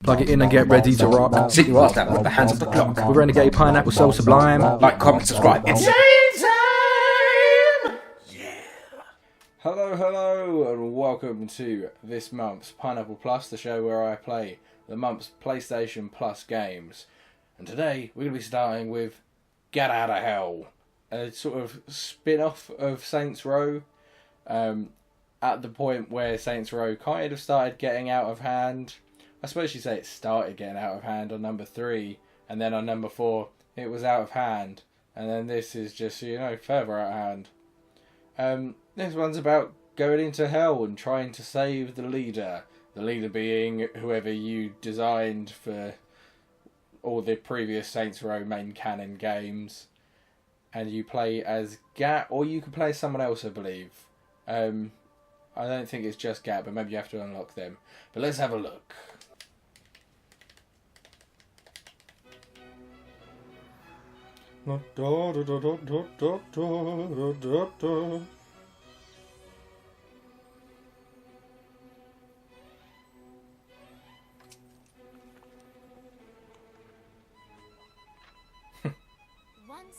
Plug it in and get ready to rock. Sit your ass down with the hands of the clock. With Renegade, Pineapple so sublime. Like, comment, subscribe. It's time! Yeah. Hello, and welcome to this month's Pineapple Plus, the show where I play the month's PlayStation Plus games. And today we're going to be starting with Gat Outta Hell, a sort of spin-off of Saints Row. At the point where Saints Row kind of started getting out of hand. I suppose you'd say it started getting out of hand on number 3, and then on number 4 it was out of hand, and then this is just, further out of hand. This one's about going into hell and trying to save the leader being whoever you designed for all the previous Saints Row main canon games, and you play as Gat, or you can play as someone else, I believe. I don't think it's just Gat, but maybe you have to unlock them. But let's have a look. Once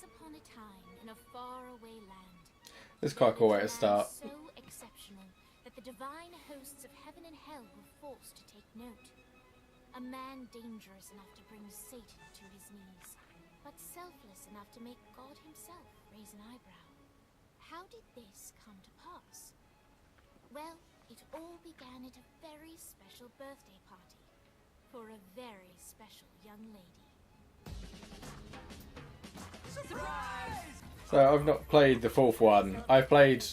upon a time, in a faraway land, This is quite a cool way to start. so exceptional that the divine hosts of heaven and hell were forced to take note. A man dangerous enough to bring Satan to his knees, but selfless enough to make God himself raise an eyebrow. How did this come to pass? Well, it all began at a very special birthday party for a very special young lady. So I've not played the fourth one. I've played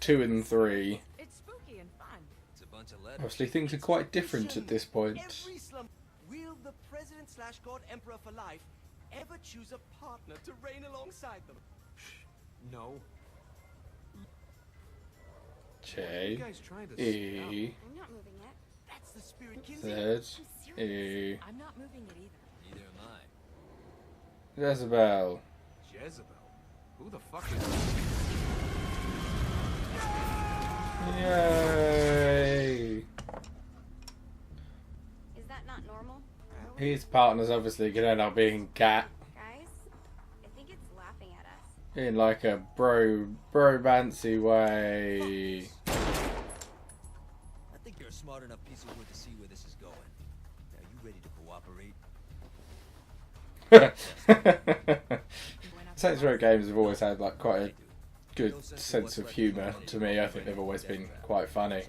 2 and 3. It's spooky and fun. It's a bunch of letters. Obviously things are quite different at this point. Every slum will the president slash god emperor for life ever choose a partner to reign alongside them? No. J, guys trying to E, I'm not moving it. That's the spirit, Kinzie. Z, E, I'm not moving it either. Neither am I. Jezebel. Jezebel. Who the fuck is Yay! Is that not normal? His partner's obviously going to end up being Gat. Guys, I think it's laughing at us. In like a bromancy way. I think you're a smart enough piece of wood to see where this is going. Now, you ready to cooperate? Saints Row games have always had like quite a good sense of humour to me. I think they've always been quite funny.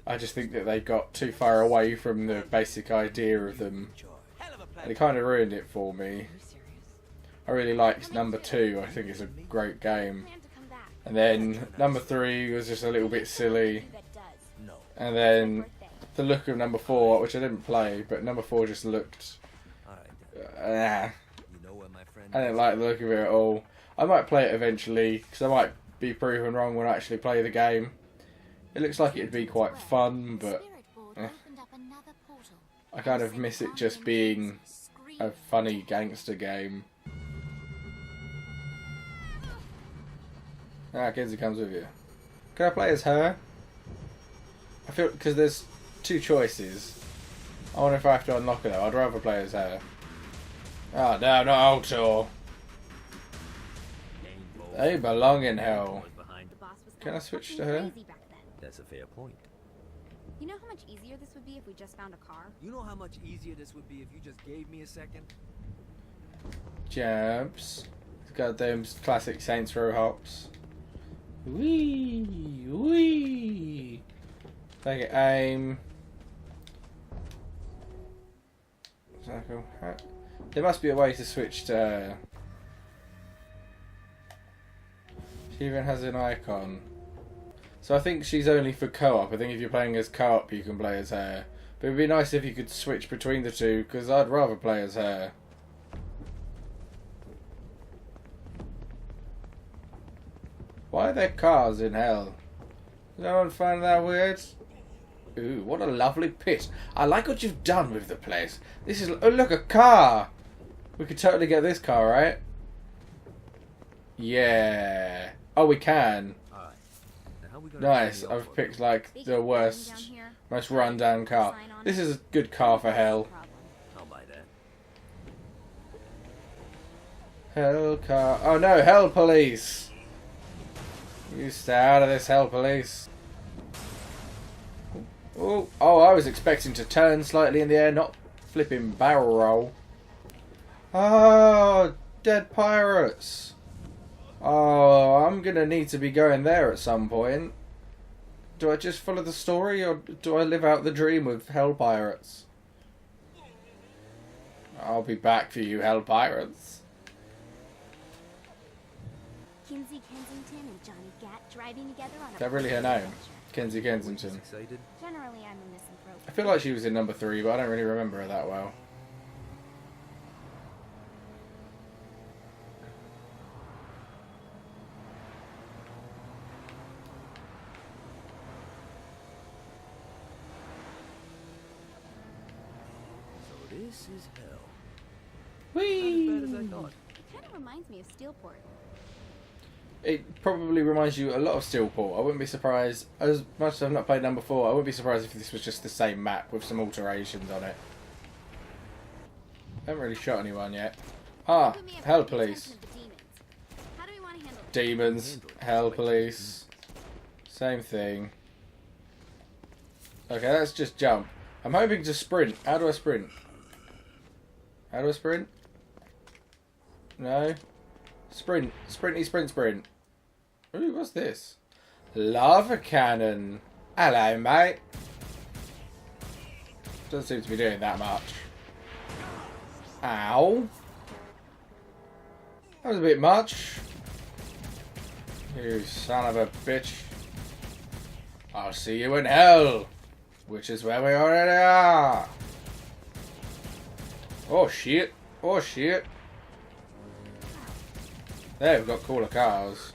I just think that they got too far away from the basic idea of them, and it kind of ruined it for me. I really liked number 2. I think it's a great game. And then number 3 was just a little bit silly. And then the look of number 4, which I didn't play, but number 4 just looked... I didn't like the look of it at all. I might play it eventually, because I might be proven wrong when I actually play the game. It looks like it'd be quite fun, but I kind of miss it just being a funny gangster game. Kinzie comes with you. Can I play as her? I feel, because there's 2 choices. I wonder if I have to unlock it though. I'd rather play as her. Oh no, not Altor. They belong in hell. Can I switch to her? That's a fair point. You know how much easier this would be if we just found a car? You know how much easier this would be if you just gave me a second? Jumps. It's got them classic Saints Row hops. Wee, wee. Take it, aim. Circle. There must be a way to switch to her. She even has an icon. So I think she's only for co-op. I think if you're playing as co-op you can play as her. But it'd be nice if you could switch between the 2, because I'd rather play as her. Why are there cars in hell? Does no one find that weird? Ooh, what a lovely pit. I like what you've done with the place. This is... Oh, look, a car! We could totally get this car, right? Yeah. Oh, we can. Nice. I've picked, like, the worst, most run-down car. This is a good car for hell. Hell car. Oh no, hell police! You stay out of this, hell police. Oh, I was expecting to turn slightly in the air, not flipping barrel roll. Oh, dead pirates. Oh, I'm gonna need to be going there at some point. Do I just follow the story, or do I live out the dream with hell pirates? I'll be back for you, hell pirates. Kinzie Kensington and Johhny Gat driving together on a... Is that really her name? adventure. Kinzie Kensington. Excited? Generally, I'm a misanthrope. I feel like she was in number 3, but I don't really remember her that well. So this is hell. Whee! Not as bad as I thought. It kind of reminds me of Steelport. It probably reminds you a lot of Steelport. I wouldn't be surprised, as much as I've not played number 4, I wouldn't be surprised if this was just the same map with some alterations on it. I haven't really shot anyone yet. Ah, Put me up hell with the police. attention of the demons. How do we want to handle it? Demons, hell police. Same thing. Okay, let's just jump. I'm hoping to sprint. How do I sprint? How do I sprint? No. Sprint. Sprinty sprint sprint. Ooh, what's this? Lava cannon. Hello, mate. Doesn't seem to be doing that much. Ow. That was a bit much. You son of a bitch. I'll see you in hell. Which is where we already are. Oh shit. Oh shit. There, we've got cooler cars.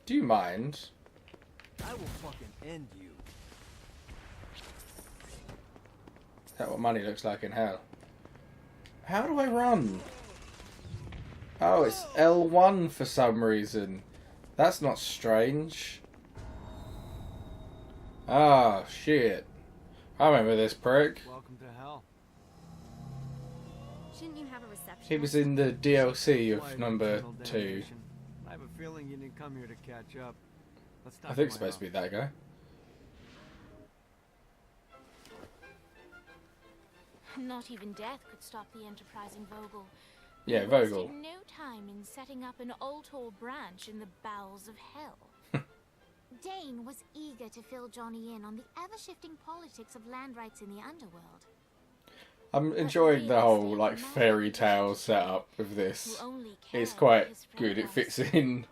Do you mind? I will fucking end you. Is that what money looks like in hell? How do I run? Oh, it's L1 for some reason. That's not strange. Ah, shit. I remember this prick. Welcome to hell. Shouldn't you have a reception? He was in the DLC of number 2. I have a feeling you didn't come here to catch up. Let's I think it's supposed to be that guy. Not even death could stop the enterprising Vogel. Yeah, He Vogel. wasted no time in setting up an Ultor branch in the bowels of hell. Dane was eager to fill Johhny in on the ever-shifting politics of land rights in the underworld. I'm enjoying the whole like fairy tale setup of this. It's quite good. It fits in.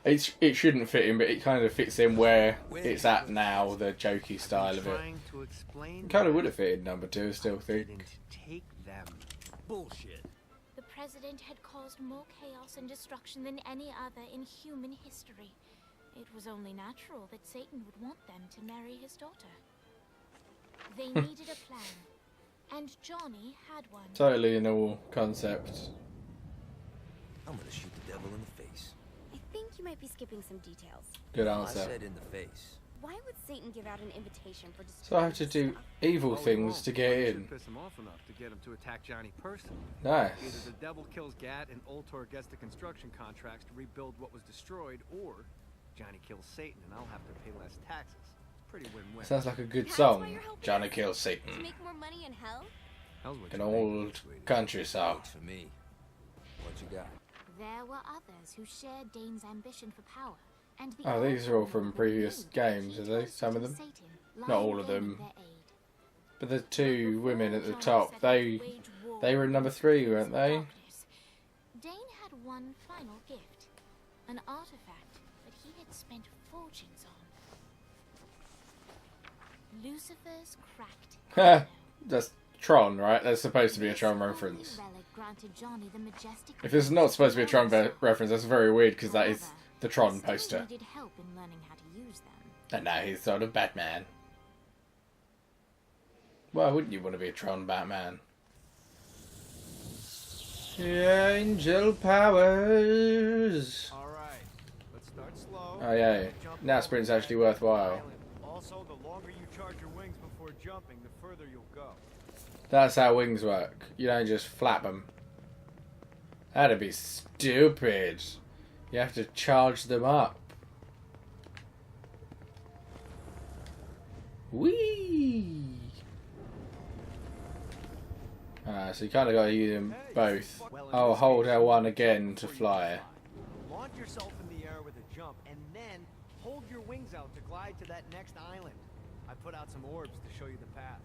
It shouldn't fit in, but it kind of fits in where it's at now. The jokey style of it. It kind of would have fit in number 2. I still think. Take them. Bullshit. The president had caused more chaos and destruction than any other in human history. It was only natural that Satan would want them to marry his daughter. They needed a plan, and Johhny had one. Totally a normal concept. I'm gonna shoot the devil in the face. I think you might be skipping some details. Good I answer. said in the face. Why would Satan give out an invitation for So I have to do evil things to get in. Piss him off enough to get him to attack Johhny personally. Nice. Either the devil kills Gat and Ultor gets the construction contracts to rebuild what was destroyed, or Johhny kills Satan and I'll have to pay less taxes. It's pretty win-win. Sounds like a good That's song. why you're helping Johhny us? kills To Satan. make more money in hell? Hell's what An you make. old country song. Works for me. What you got? There were others who shared Dane's ambition for power. And the Oh, these are all Ultor from would previous know that games, he are they? trusted Some of them? Satan, Not lying all of Dane them. their aid. But the 2 women at the Before top, Johhny they set out to wage war were in number 3, weren't with they? darkness, Dane had one final gift, an artifact that he had spent fortunes on. Lucifer's cracked piano. That's Tron, right? That's supposed to be a This Tron holy reference. relic granted Johhny the majestic If it's not supposed to be a Tron powers. reference, that's very weird because that is However, the he Tron still poster. needed help in learning how to use them. And now he's sort of Batman. Why wouldn't you want to be a Tron Batman? Angel powers. Alright, let's start slow. Oh yeah, now sprint's actually worthwhile. Also, the longer you charge your wings before jumping, the further you'll go. That's how wings work. You don't just flap them. That'd be stupid. You have to charge them up. Whee! So you kind of got to use them both. Oh, hold L1 again to fly. Launch yourself in the air with a jump, and then hold your wings out to glide to that next island. I put out some orbs to show you the path.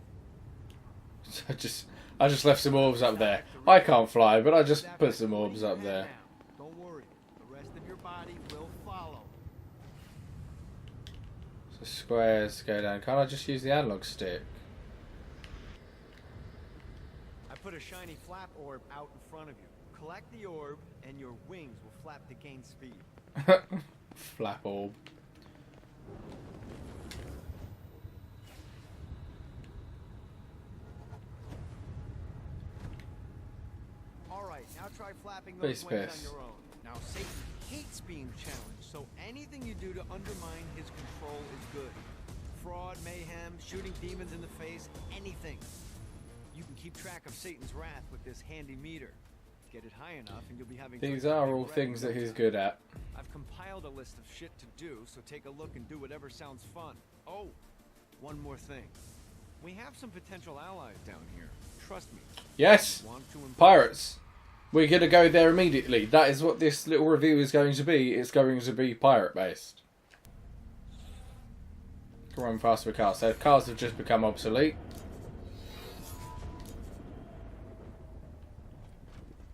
I just left some orbs up there. I can't fly, but I just put some orbs up there. Don't worry, the rest of your body will follow. So squares go down. Can't I just use the analog stick? I put a shiny flap orb out in front of you. Collect the orb, and your wings will flap to gain speed. Flap orb. Alright, now try flapping those Base wings pass. on your own. Now, Satan hates being challenged, so anything you do to undermine his control is good. Fraud, mayhem, shooting demons in the face, anything. You can keep track of Satan's wrath with this handy meter. Get it high enough and you'll be having... These are all things that he's good at. I've compiled a list of shit to do, so take a look and do whatever sounds fun. Oh, one more thing. We have some potential allies down here. Trust me. Yes! Want to impress- Pirates! We're going to go there immediately. That is what this little review is going to be. It's going to be pirate based. Can run faster with cars. So cars have just become obsolete.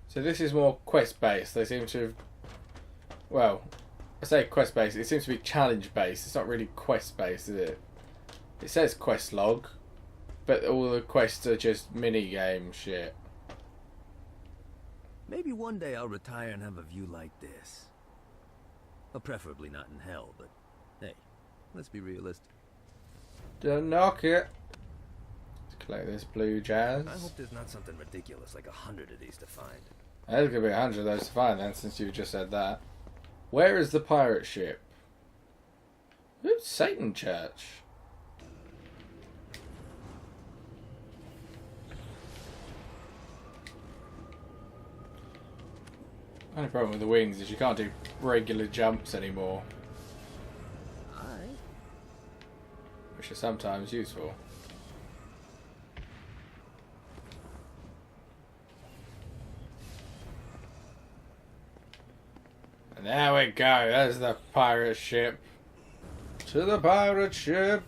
So this is more quest based. They seem to have... Well, I say quest based. It seems to be challenge based. It's not really quest based, is it? It says quest log. But all the quests are just mini game shit. Maybe one day I'll retire and have a view like this. Well, preferably not in hell, but hey, let's be realistic. Don't knock it. Let's collect this blue jazz. I hope there's not something ridiculous like 100 of these to find. There's going to be 100 of those to find then, since you just said that. Where is the pirate ship? Ooh, Satan Church. Only problem with the wings is you can't do regular jumps anymore, Alright. which is sometimes useful. And there we go, there's the pirate ship. To the pirate ship!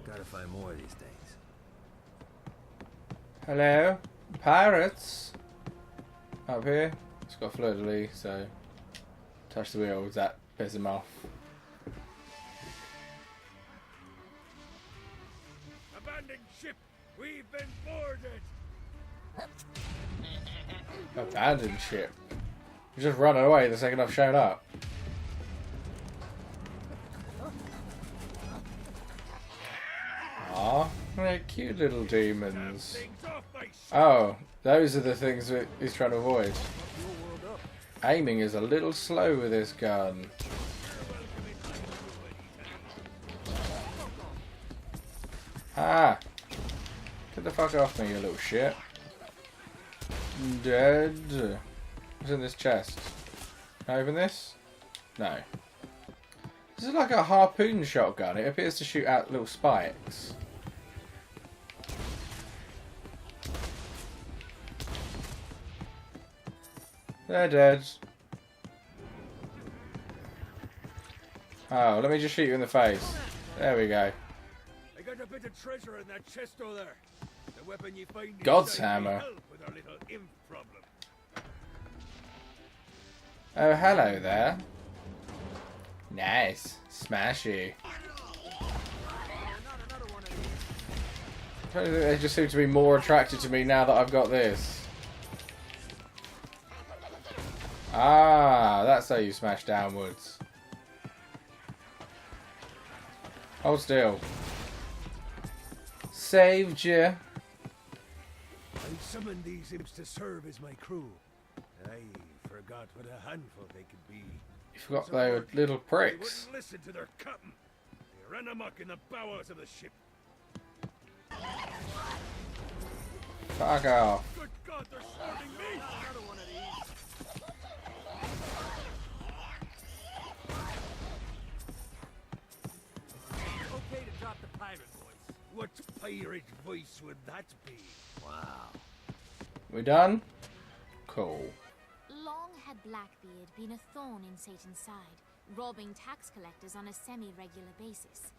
Gotta find more of these things. Hello? Pirates? Up here? It's got a fleur-de-lis, so touch the wheel, that pisses him off. Abandoned ship! We've been boarded! Abandoned ship. You just run away the second I've shown up. Aw, they're cute little demons. Oh, those are the things that he's trying to avoid. Aiming is a little slow with this gun. Ah! Get the fuck off me, you little shit. Dead. What's in this chest? Can I open this? No. This is like a harpoon shotgun. It appears to shoot out little spikes. They're dead. Oh, let me just shoot you in the face. There we go. I got a bit of treasure in that chest over there. The weapon you find God's inside may hammer. help with our little imp problem. Oh, hello there. Nice. Smashy. They just seem to be more attracted to me now that I've got this. Ah, that's how you smash downwards. Hold still. Saved you. I summoned these imps to serve as my crew. I forgot what a handful they could be. You forgot they were little They pricks. wouldn't listen to their captain. They ran amok in the bowels of the ship. Fuck off. Good God, they're swarming me! Another one of these. Okay to drop the pirate voice. What pirate voice would that be? Wow. We done? Cool. Long had Blackbeard been a thorn in Satan's side, robbing tax collectors on a semi-regular basis.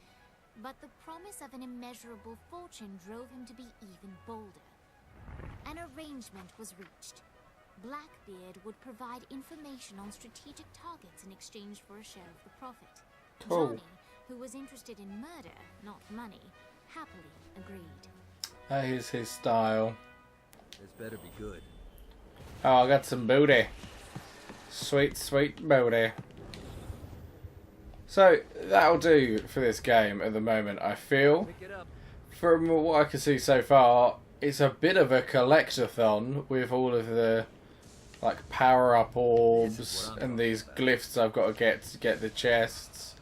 But the promise of an immeasurable fortune drove him to be even bolder. An arrangement was reached. Blackbeard would provide information on strategic targets in exchange for a share of the profit. Cool. Johhny, who was interested in murder, not money, happily agreed. That is his style. This better be good. Oh, I got some booty. Sweet, sweet booty. So, that'll do for this game at the moment, I feel. Pick it up. From what I can see so far, it's a bit of a collectathon with all of the like power-up orbs and these glyphs I've got to get the chests.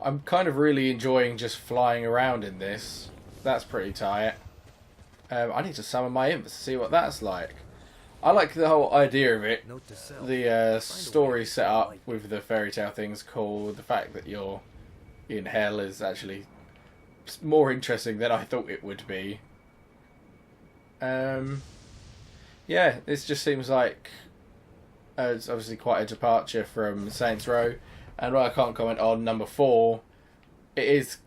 I'm kind of really enjoying just flying around in this. That's pretty tight. I need to summon my imps to see what that's like. I like the whole idea of it. Note to self. The story set up with the fairy tale thing's cool. The fact that you're in hell is actually more interesting than I thought it would be. Yeah, this just seems like it's obviously quite a departure from Saints Row. And while I can't comment on number 4, it is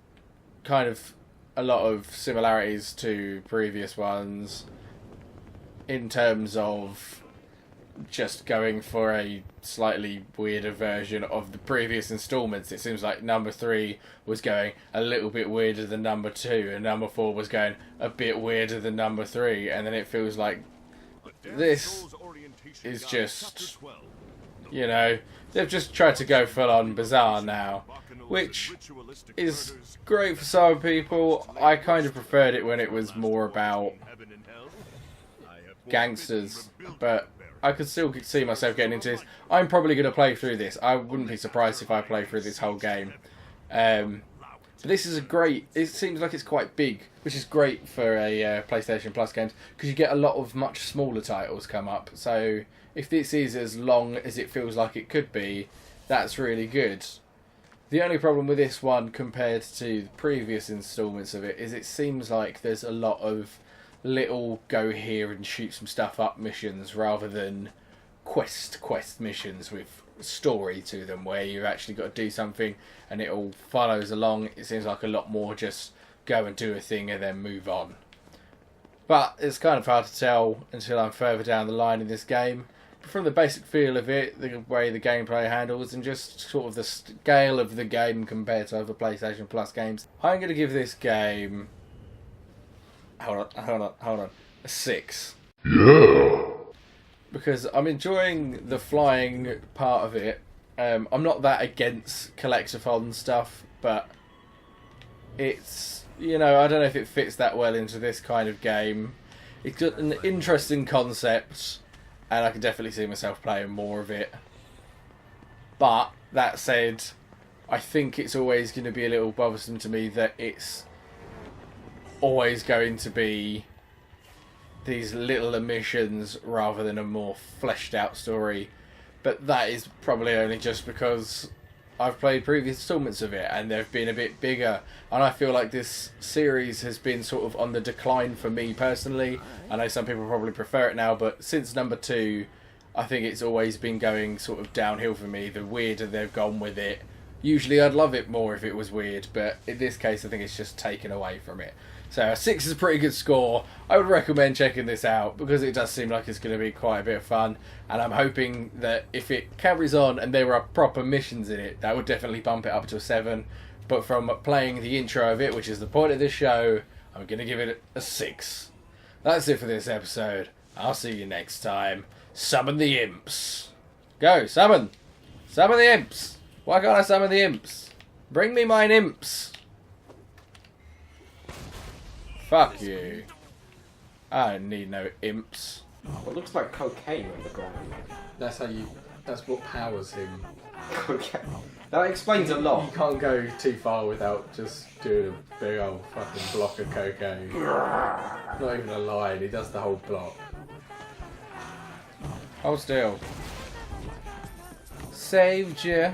kind of a lot of similarities to previous ones in terms of just going for a slightly weirder version of the previous installments. It seems like number 3 was going a little bit weirder than number 2, and number 4 was going a bit weirder than number 3, and then it feels like this is just, you know, they've just tried to go full on bizarre now, which is great for some people. I kind of preferred it when it was more about gangsters, but I could still see myself getting into this. I'm probably going to play through this. I wouldn't be surprised if I play through this whole game. But this is a great... It seems like it's quite big, which is great for a PlayStation Plus games, because you get a lot of much smaller titles come up. So if this is as long as it feels like it could be, that's really good. The only problem with this one compared to the previous installments of it is it seems like there's a lot of little go here and shoot some stuff up missions rather than quest missions with story to them where you've actually got to do something and it all follows along. It seems like a lot more just go and do a thing and then move on. But it's kind of hard to tell until I'm further down the line in this game. But from the basic feel of it, the way the gameplay handles and just sort of the scale of the game compared to other PlayStation Plus games, I'm going to give this game... Hold on. A 6. Yeah. Because I'm enjoying the flying part of it. I'm not that against collectathon stuff, but it's, you know, I don't know if it fits that well into this kind of game. It's got an interesting concept, and I can definitely see myself playing more of it. But, that said, I think it's always going to be a little bothersome to me that it's always going to be these little missions rather than a more fleshed out story. But that is probably only just because I've played previous installments of it and they've been a bit bigger, and I feel like this series has been sort of on the decline for me personally. I know some people probably prefer it now, but since number 2 I think it's always been going sort of downhill for me. The weirder they've gone with it. Usually I'd love it more if it was weird, but in this case I think it's just taken away from it. So a 6 is a pretty good score. I would recommend checking this out because it does seem like it's going to be quite a bit of fun, and I'm hoping that if it carries on and there are proper missions in it, that would definitely bump it up to a 7. But from playing the intro of it, which is the point of this show, I'm going to give it a 6. That's it for this episode. I'll see you next time. Summon the imps. Go, summon! Summon the imps! Why can't I summon the imps? Bring me mine imps! Fuck you. I don't need no imps. What looks like cocaine on the ground. That's That's what powers him. Okay. That explains a lot. You can't go too far without just doing a big old fucking block of cocaine. Not even a line, he does the whole block. Hold still. Saved you.